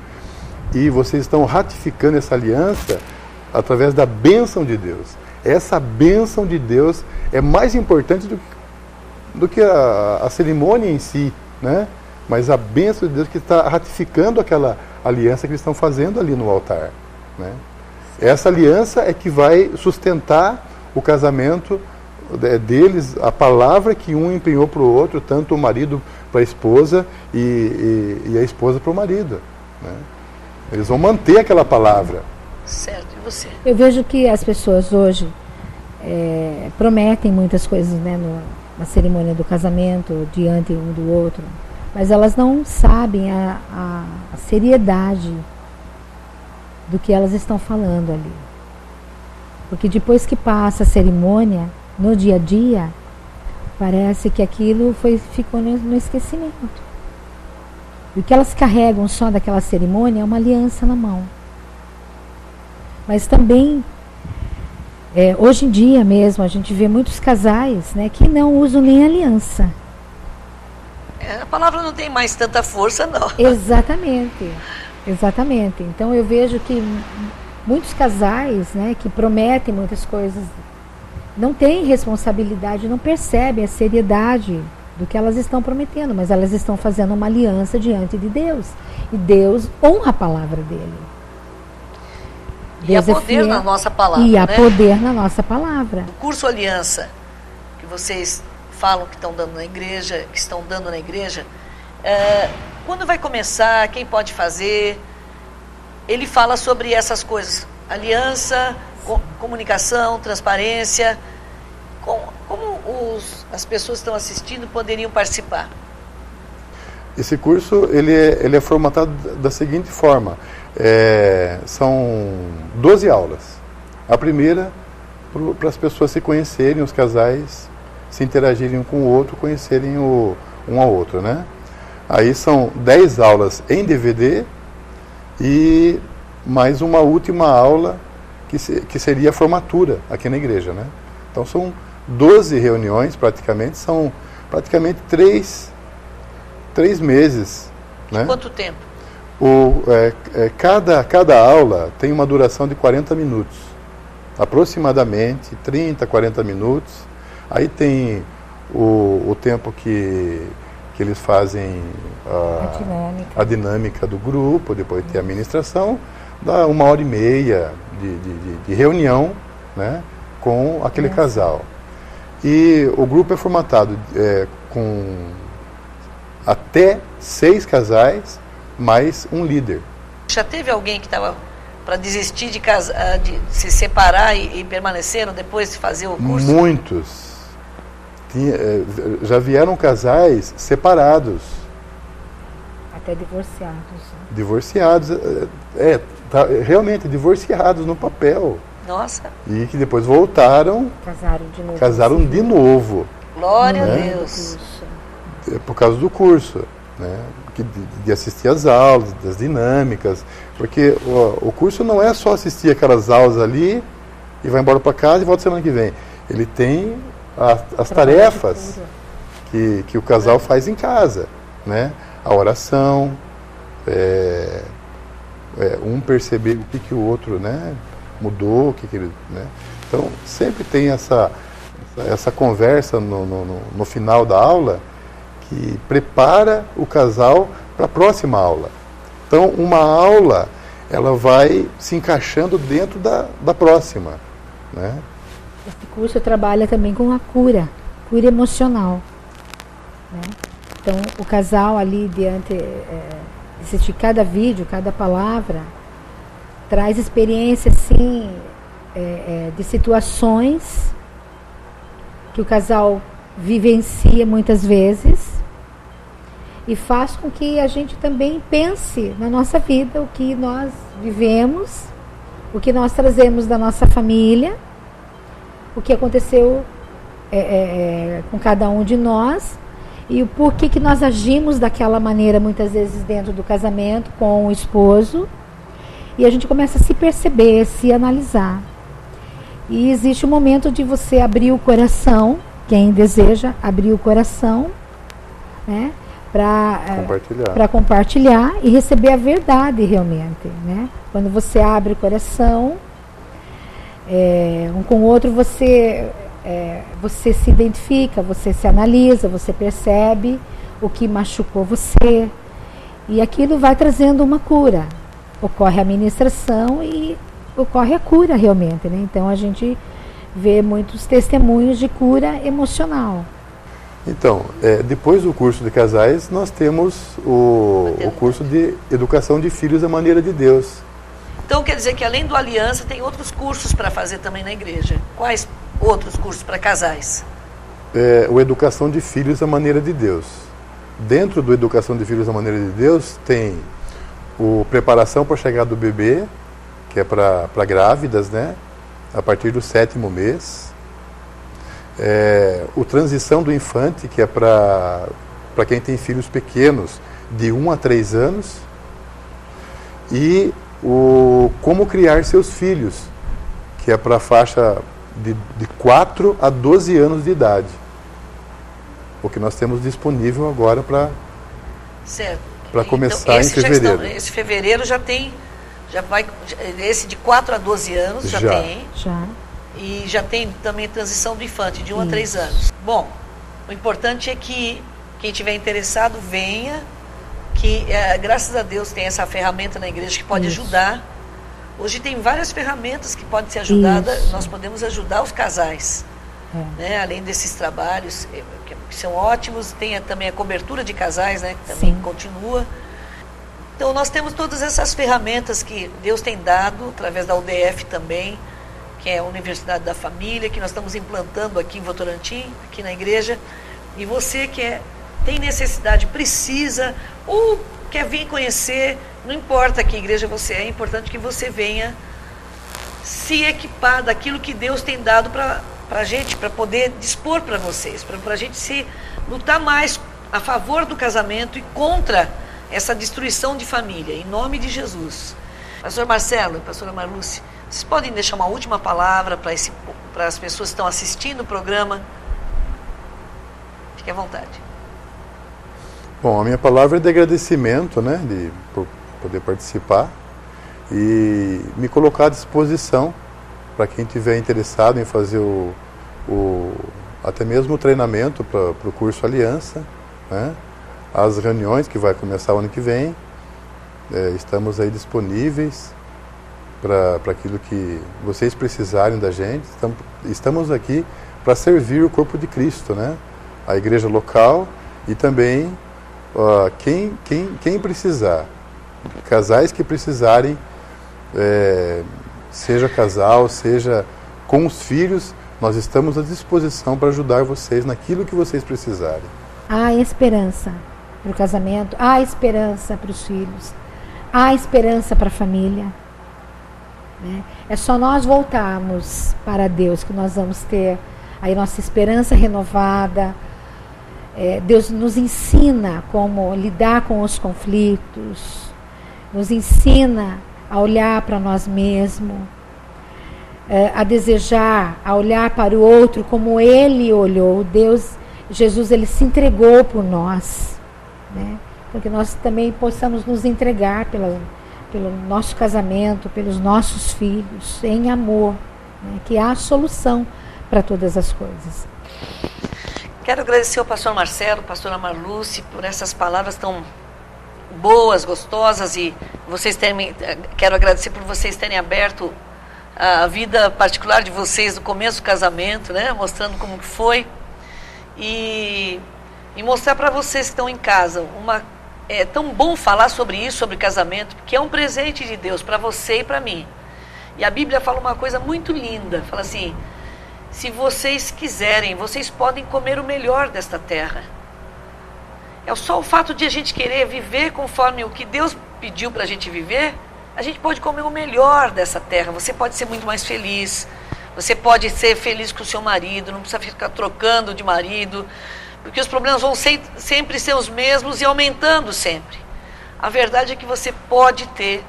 e vocês estão ratificando essa aliança através da bênção de Deus. Essa bênção de Deus é mais importante do que a cerimônia em si, né? Mas a bênção de Deus que está ratificando aquela aliança que eles estão fazendo ali no altar, né? Essa aliança é que vai sustentar o casamento deles, a palavra que um empenhou para o outro, tanto o marido para a esposa e a esposa para o marido, né? Eles vão manter aquela palavra. Certo, e você? Eu vejo que as pessoas hoje prometem muitas coisas, né, na cerimônia do casamento, diante um do outro, mas elas não sabem a seriedade do que elas estão falando ali. Porque depois que passa a cerimônia, no dia a dia, parece que aquilo ficou no esquecimento. E o que elas carregam só daquela cerimônia é uma aliança na mão. Mas também, hoje em dia mesmo, a gente vê muitos casais, né, que não usam nem aliança. A palavra não tem mais tanta força, não. Exatamente, exatamente. Então eu vejo que muitos casais, né, que prometem muitas coisas, não têm responsabilidade, não percebem a seriedade do que elas estão prometendo, mas elas estão fazendo uma aliança diante de Deus. E Deus honra a palavra dele. E há poder na nossa palavra, e há né? poder na nossa palavra. O curso Aliança, que vocês falam que estão dando na igreja, quando vai começar, quem pode fazer? Ele fala sobre essas coisas, aliança, comunicação, transparência. Como as pessoas que estão assistindo poderiam participar? Esse curso ele é formatado da seguinte forma. São 12 aulas. A primeira, para as pessoas se conhecerem, os casais se interagirem um com o outro, conhecerem um ao outro, né? Aí são 10 aulas em DVD e mais uma última aula que seria a formatura aqui na igreja, né? Então são 12 reuniões praticamente, são praticamente 3 meses. Né? Quanto tempo? Cada aula tem uma duração de 40 minutos, aproximadamente 30, 40 minutos. Aí tem o tempo que eles fazem a dinâmica do grupo, depois tem a administração, dá 1h30 de reunião, né, com aquele casal. E o grupo é formatado com até 6 casais, mais um líder. Já teve alguém que estava para desistir de se separar e permaneceram depois de fazer o curso? Muitos. Já vieram casais separados. Até divorciados. Divorciados, realmente divorciados no papel. Nossa. E que depois voltaram. Casaram de novo. Glória a Deus. Por causa do curso, né? De assistir às aulas, das dinâmicas. Porque o curso não é só assistir aquelas aulas ali e vai embora para casa e volta semana que vem. Ele tem as tarefas que o casal faz em casa, né? A oração, um perceber o que o outro, né, mudou, o que ele, né? Então sempre tem essa conversa no final da aula que prepara o casal para a próxima aula. Então uma aula ela vai se encaixando dentro da próxima, né? Esse curso trabalha também com a cura emocional, né? Então o casal ali diante assistir cada vídeo, cada palavra traz experiência assim de situações que o casal vivencia muitas vezes e faz com que a gente também pense na nossa vida, o que nós vivemos, o que nós trazemos da nossa família, o que aconteceu com cada um de nós e o porquê que nós agimos daquela maneira muitas vezes dentro do casamento com o esposo, e a gente começa a se perceber, se analisar. E existe um momento de você abrir o coração, quem deseja abrir o coração, né, para compartilhar e receber a verdade realmente, né? Quando você abre o coração, um com o outro, você se identifica, você se analisa, você percebe o que machucou você, e aquilo vai trazendo uma cura. Ocorre a ministração e ocorre a cura realmente, né? Então a gente vê muitos testemunhos de cura emocional. Então, depois do curso de casais, nós temos o curso de educação de filhos à maneira de Deus. Então quer dizer que além do Aliança, tem outros cursos para fazer também na igreja. Quais outros cursos para casais? O Educação de Filhos à maneira de Deus. Dentro do Educação de Filhos à maneira de Deus, tem o Preparação para a Chegada do Bebê, que é para grávidas, né? A partir do 7º mês. O Transição do Infante, que é para quem tem filhos pequenos, de 1 a 3 anos. E o Como Criar Seus Filhos, que é para a faixa de 4 a 12 anos de idade. O que nós temos disponível agora para começar então, em fevereiro. Esse fevereiro já vai, esse de 4 a 12 anos já tem. E já tem também transição do infante, de 1 a 3 anos. Bom, o importante é que quem estiver interessado venha, que graças a Deus tem essa ferramenta na igreja que pode ajudar. Hoje tem várias ferramentas que podem ser ajudadas, nós podemos ajudar os casais. Né? Além desses trabalhos que são ótimos, tem também a cobertura de casais, né? Que também continua. Então nós temos todas essas ferramentas que Deus tem dado, através da UDF também, que é a Universidade da Família, que nós estamos implantando aqui em Votorantim, aqui na igreja. E você que tem necessidade, precisa, ou quer vir conhecer, não importa que igreja você é importante que você venha se equipar daquilo que Deus tem dado para a gente, para poder dispor para vocês, para a gente se lutar mais a favor do casamento e contra essa destruição de família, em nome de Jesus. Pastor Marcelo e pastora Marluce, vocês podem deixar uma última palavra para as pessoas que estão assistindo o programa? Fique à vontade. Bom, a minha palavra é de agradecimento, né, por poder participar e me colocar à disposição para quem estiver interessado em fazer até mesmo o treinamento para o curso Aliança, né, as reuniões que vai começar o ano que vem. Estamos aí disponíveis para aquilo que vocês precisarem da gente. Estamos aqui para servir o corpo de Cristo, né? A igreja local e também quem precisar, casais que precisarem, seja casal, seja com os filhos, nós estamos à disposição para ajudar vocês naquilo que vocês precisarem. Há esperança para o casamento, há esperança para os filhos, há esperança para a família. Né? É só nós voltarmos para Deus que nós vamos ter aí nossa esperança renovada. Deus nos ensina como lidar com os conflitos, nos ensina a olhar para nós mesmos, a desejar, a olhar para o outro como Ele olhou. Jesus, Ele se entregou por nós, né? Porque nós também possamos nos entregar pelo nosso casamento, pelos nossos filhos, em amor, né? Que há solução para todas as coisas. Quero agradecer ao pastor Marcelo, pastora Marluce, por essas palavras tão boas, gostosas, e quero agradecer por vocês terem aberto a vida particular de vocês no começo do casamento, né? Mostrando como que foi, e mostrar para vocês que estão em casa, é tão bom falar sobre isso, sobre casamento, porque é um presente de Deus para você e para mim. E a Bíblia fala uma coisa muito linda, fala assim: se vocês quiserem, vocês podem comer o melhor desta terra. É só o fato de a gente querer viver conforme o que Deus pediu para a gente viver, a gente pode comer o melhor dessa terra. Você pode ser muito mais feliz, você pode ser feliz com o seu marido, não precisa ficar trocando de marido, porque os problemas vão sempre ser os mesmos e aumentando sempre. A verdade é que você pode ter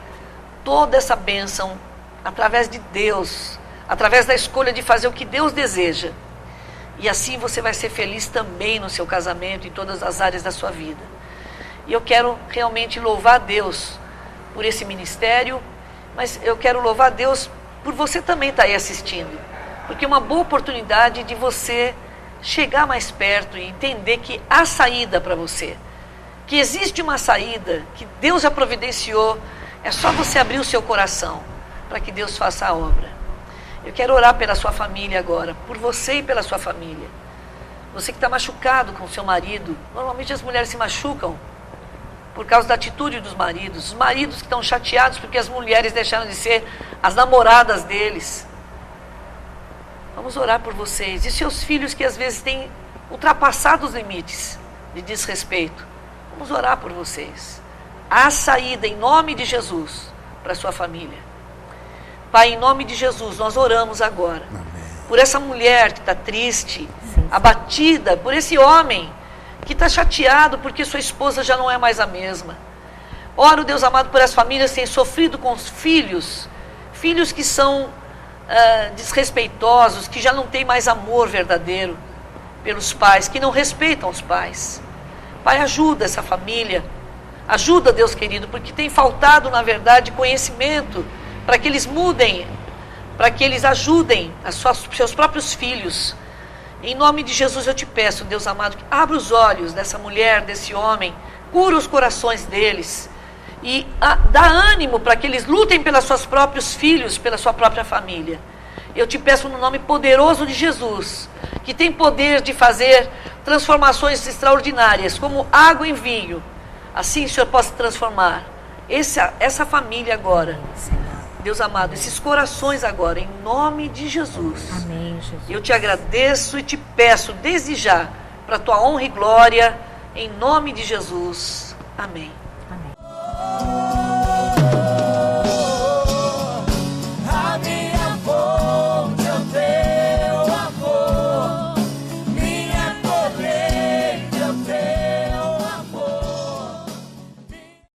toda essa bênção através de Deus, através da escolha de fazer o que Deus deseja. E assim você vai ser feliz também no seu casamento, em todas as áreas da sua vida. E eu quero realmente louvar a Deus por esse ministério, mas eu quero louvar a Deus por você também estar aí assistindo. Porque é uma boa oportunidade de você chegar mais perto e entender que há saída para você. Que existe uma saída, que Deus já providenciou. É só você abrir o seu coração para que Deus faça a obra. Eu quero orar pela sua família agora, por você e pela sua família. Você que está machucado com o seu marido. Normalmente as mulheres se machucam por causa da atitude dos maridos. Os maridos que estão chateados porque as mulheres deixaram de ser as namoradas deles. Vamos orar por vocês. E seus filhos que às vezes têm ultrapassado os limites de desrespeito. Vamos orar por vocês. Há saída em nome de Jesus para a sua família. Pai, em nome de Jesus, nós oramos agora. Amém. Por essa mulher que está triste, abatida, por esse homem que está chateado porque sua esposa já não é mais a mesma. Oro, Deus amado, por as famílias que têm sofrido com os filhos, filhos que são desrespeitosos, que já não têm mais amor verdadeiro pelos pais, que não respeitam os pais. Pai, ajuda essa família, ajuda, Deus querido, porque tem faltado, na verdade, conhecimento para que eles mudem, para que eles ajudem seus próprios filhos. Em nome de Jesus eu te peço, Deus amado, que abra os olhos dessa mulher, desse homem, cura os corações deles e dá ânimo para que eles lutem pelos seus próprios filhos, pela sua própria família. Eu te peço no nome poderoso de Jesus, que tem poder de fazer transformações extraordinárias, como água em vinho. Assim o Senhor possa transformar essa família agora. Deus amado, esses corações agora, em nome de Jesus. Amém, Jesus. Eu te agradeço e te peço desde já, para a tua honra e glória, em nome de Jesus. Amém. Amém.